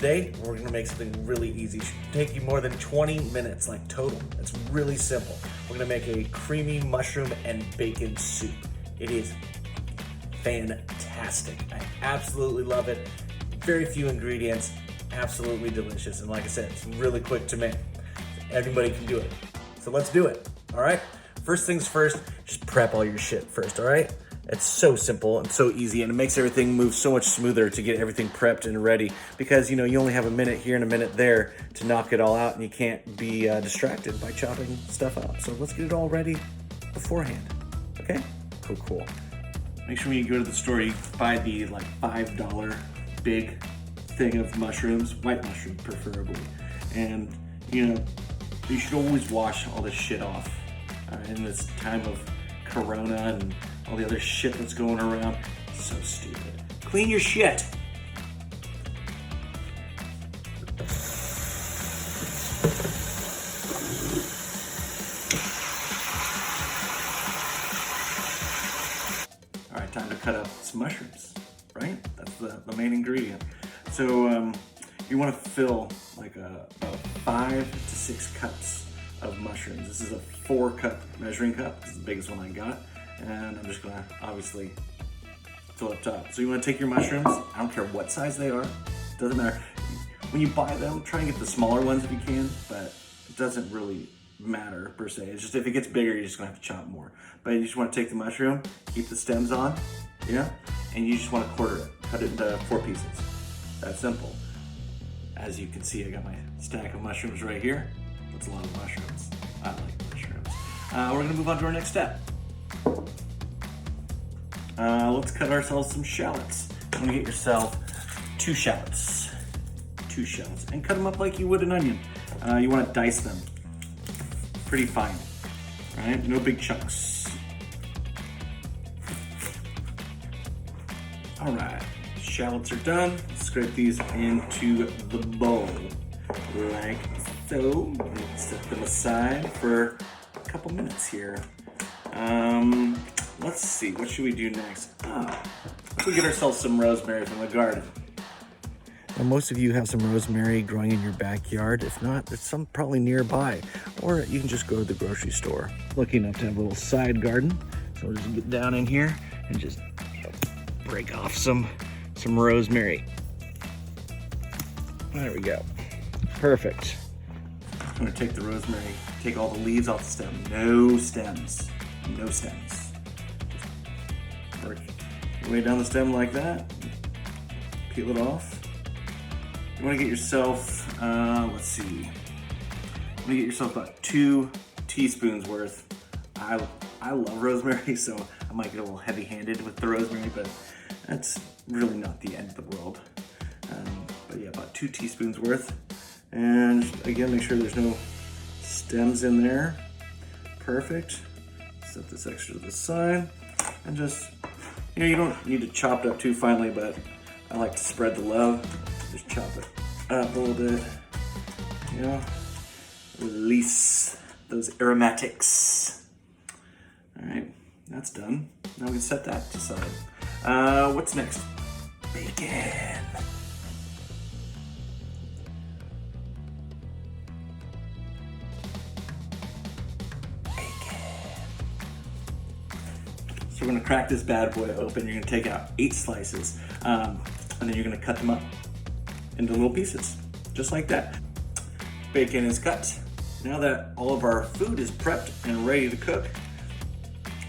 today we're gonna make something really easy. It should take you more than 20 minutes, like total. It's really simple. We're gonna make a creamy mushroom and bacon soup. It is fantastic. I absolutely love it. Very few ingredients, absolutely delicious. And like I said, it's really quick to make. Anybody can do it. So let's do it, all right? First things first, just prep all your shit first, all right? It's so simple and so easy, and it makes everything move so much smoother to get everything prepped and ready, because you only have a minute here and a minute there to knock it all out, and you can't be distracted by chopping stuff up. So let's get it all ready beforehand, okay? Cool. Make sure when you go to the store, you buy the like $5 big thing of mushrooms, white mushroom preferably. And you should always wash all this shit off in this time of Corona and all the other shit that's going around. It's so stupid. Clean your shit. All right, time to cut up some mushrooms, right? That's the main ingredient. So you want to fill like about 5 to 6 cups of mushrooms. This is a 4-cup measuring cup. This is the biggest one I got. And I'm just gonna obviously fill up top. So you wanna take your mushrooms, I don't care what size they are, doesn't matter. When you buy them, try and get the smaller ones if you can, but it doesn't really matter per se. It's just if it gets bigger, you're just gonna have to chop more. But you just wanna take the mushroom, keep the stems on, and you just wanna quarter it, cut it into 4 pieces. That's simple. As you can see, I got my stack of mushrooms right here. That's a lot of mushrooms. I like mushrooms. We're gonna move on to our next step. Let's cut ourselves some shallots. You want to get yourself 2 shallots, and cut them up like you would an onion. You want to dice them pretty fine, right? No big chunks. All right, shallots are done. Let's scrape these into the bowl like so. Set them aside for a couple minutes here. Let's see, what should we do next? Let's get ourselves some rosemary from the garden. Now, most of you have some rosemary growing in your backyard. If not, there's some probably nearby, or you can just go to the grocery store. Lucky enough to have a little side garden, so we'll just get down in here and just break off some rosemary. There we go. Perfect. I'm gonna take the rosemary, take all the leaves off the stem. No stems. Work your way down the stem like that. Peel it off. You want to get yourself, let's see. You want to get yourself about 2 teaspoons worth. I love rosemary, so I might get a little heavy-handed with the rosemary, but that's really not the end of the world. But yeah, about 2 teaspoons worth. And again, make sure there's no stems in there. Perfect. Set this extra to the side, and just, you don't need to chop it up too finely, but I like to spread the love. Just chop it up a little bit, release those aromatics. All right, that's done. Now we can set that to the side. What's next? Bacon. So we're gonna crack this bad boy open. You're gonna take out 8 slices, and then you're gonna cut them up into little pieces, just like that. Bacon is cut. Now that all of our food is prepped and ready to cook,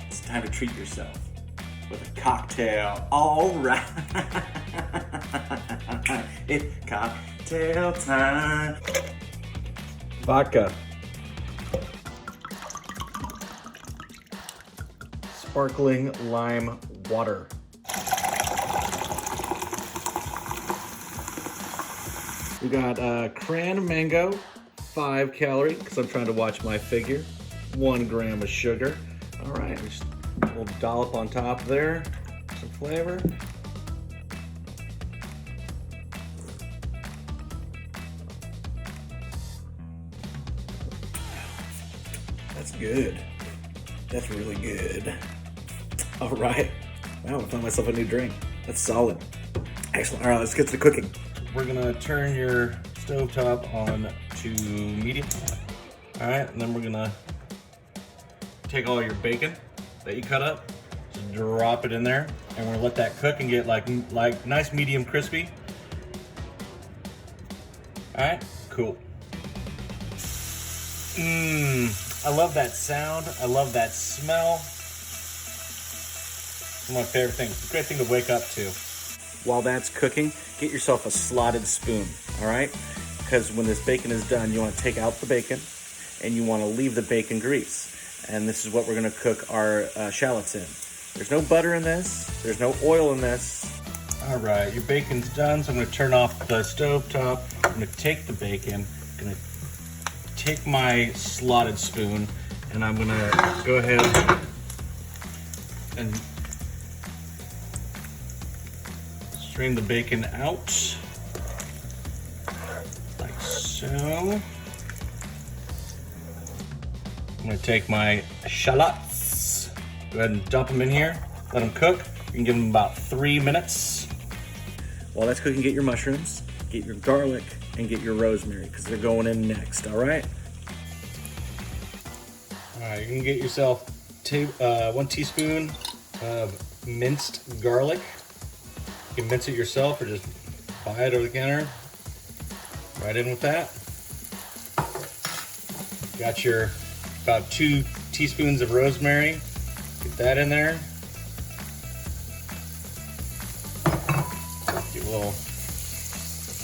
it's time to treat yourself with a cocktail. All right, it's cocktail time. Vodka. Sparkling lime water. We got cran mango, 5 calorie, because I'm trying to watch my figure. 1 gram of sugar. All right, just a little dollop on top there, some flavor. That's good. That's really good. All right. Wow, I found myself a new drink. That's solid. Excellent. All right, let's get to the cooking. we're gonna turn your stovetop on to medium. All right, and then we're gonna take all your bacon that you cut up, just drop it in there, and we're gonna let that cook and get like nice medium crispy. All right, cool. I love that sound. I love that smell. It's one of my favorite things. It's a great thing to wake up to. While that's cooking, get yourself a slotted spoon, all right? Because when this bacon is done, you want to take out the bacon and you want to leave the bacon grease. And this is what we're going to cook our shallots in. There's no butter in this. There's no oil in this. All right, your bacon's done, so I'm going to turn off the stovetop. I'm going to take the bacon. I'm going to take my slotted spoon, and I'm going to go ahead and strain the bacon out, like so. I'm gonna take my shallots, go ahead and dump them in here, let them cook. You can give them about 3 minutes. While that's cooking, get your mushrooms, get your garlic, and get your rosemary, because they're going in next, all right? All right, you can get yourself 1 teaspoon of minced garlic. You can mince it yourself or just buy it over the counter. Right in with that. Got your about 2 teaspoons of rosemary. Get that in there. Give a little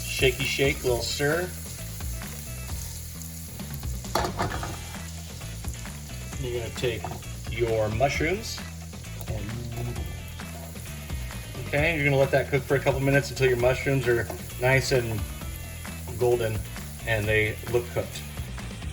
shaky shake, a little stir. You're gonna take your mushrooms. Okay, you're gonna let that cook for a couple minutes until your mushrooms are nice and golden and they look cooked.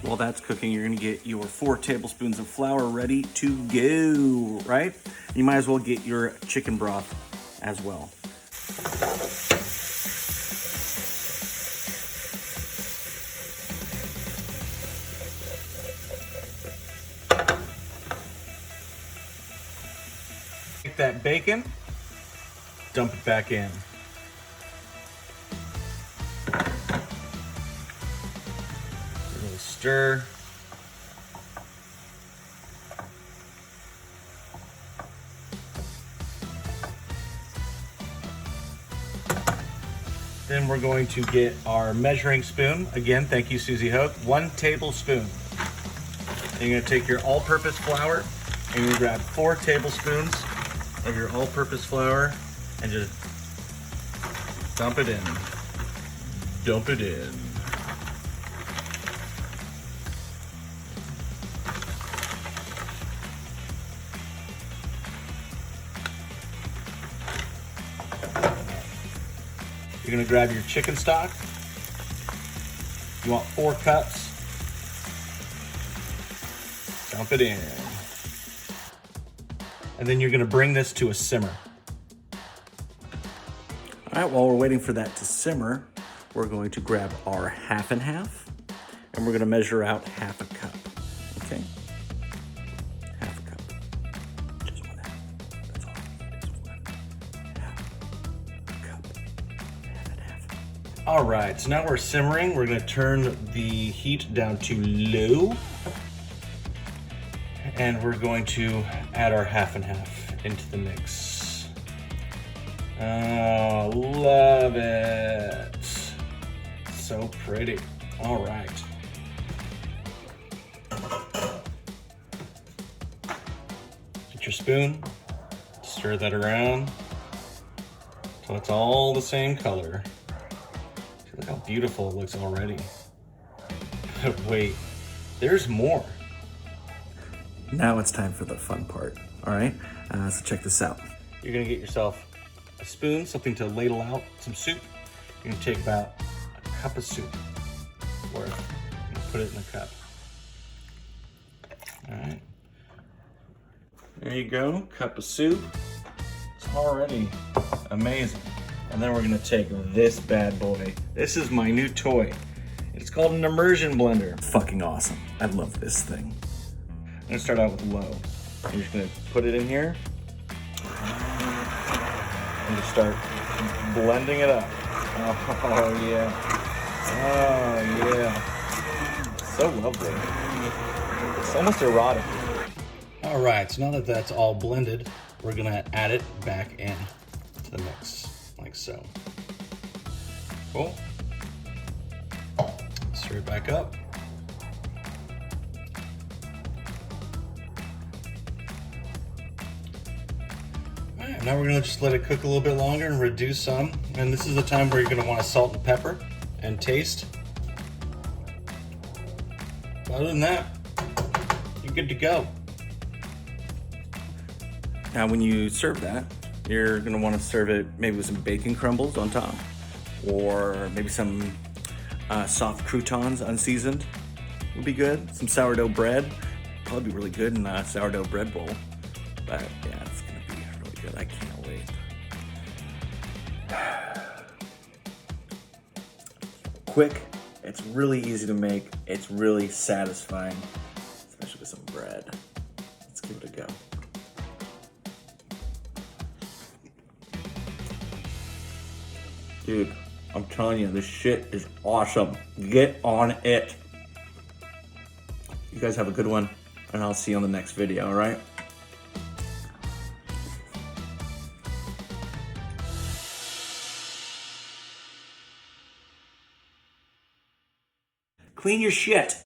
While that's cooking, you're gonna get your 4 tablespoons of flour ready to go, right? You might as well get your chicken broth as well. Take that bacon, dump it back in. A little stir. Then we're going to get our measuring spoon. Again, thank you, Susie Hoke. 1 tablespoon. And you're gonna take your all-purpose flour and you're gonna grab 4 tablespoons of your all-purpose flour and just dump it in. Dump it in. You're gonna grab your chicken stock. You want 4 cups. Dump it in. And then you're gonna bring this to a simmer. All right, while we're waiting for that to simmer, we're going to grab our 1/2 and 1/2, and we're gonna measure out 1/2 cup, okay? 1/2 cup, just 1/2, that's all I need is 1/2 cup, 1/2 and 1/2. All right, so now we're simmering. We're gonna turn the heat down to low, and we're going to add our 1/2 and 1/2 into the mix. Oh, love it. So pretty. All right. Get your spoon, stir that around so it's all the same color. Look how beautiful it looks already. But wait, there's more. Now it's time for the fun part, all right? So check this out. You're gonna get yourself a spoon, something to ladle out some soup. You're gonna take about a cup of soup worth and put it in a cup. All right. There you go, cup of soup. It's already amazing. And then we're gonna take this bad boy. This is my new toy. It's called an immersion blender. Fucking awesome. I love this thing. I'm gonna start out with low. I'm just gonna put it in here and just start blending it up. Oh yeah. Oh yeah. So lovely. It's almost erotic. All right, so now that that's all blended, we're gonna add it back in to the mix, like so. Cool. Stir it back up. All right, now we're gonna just let it cook a little bit longer and reduce some. And this is the time where you're gonna wanna salt and pepper and taste. But other than that, you're good to go. Now when you serve that, you're gonna wanna serve it maybe with some bacon crumbles on top, or maybe some soft croutons unseasoned would be good. Some sourdough bread, probably be really good in a sourdough bread bowl. But yeah, it's gonna be really good. I can't wait. Quick, it's really easy to make. It's really satisfying, especially with some bread. Let's give it a go. Dude, I'm telling you, this shit is awesome. Get on it. You guys have a good one, and I'll see you on the next video, all right? Clean your shit.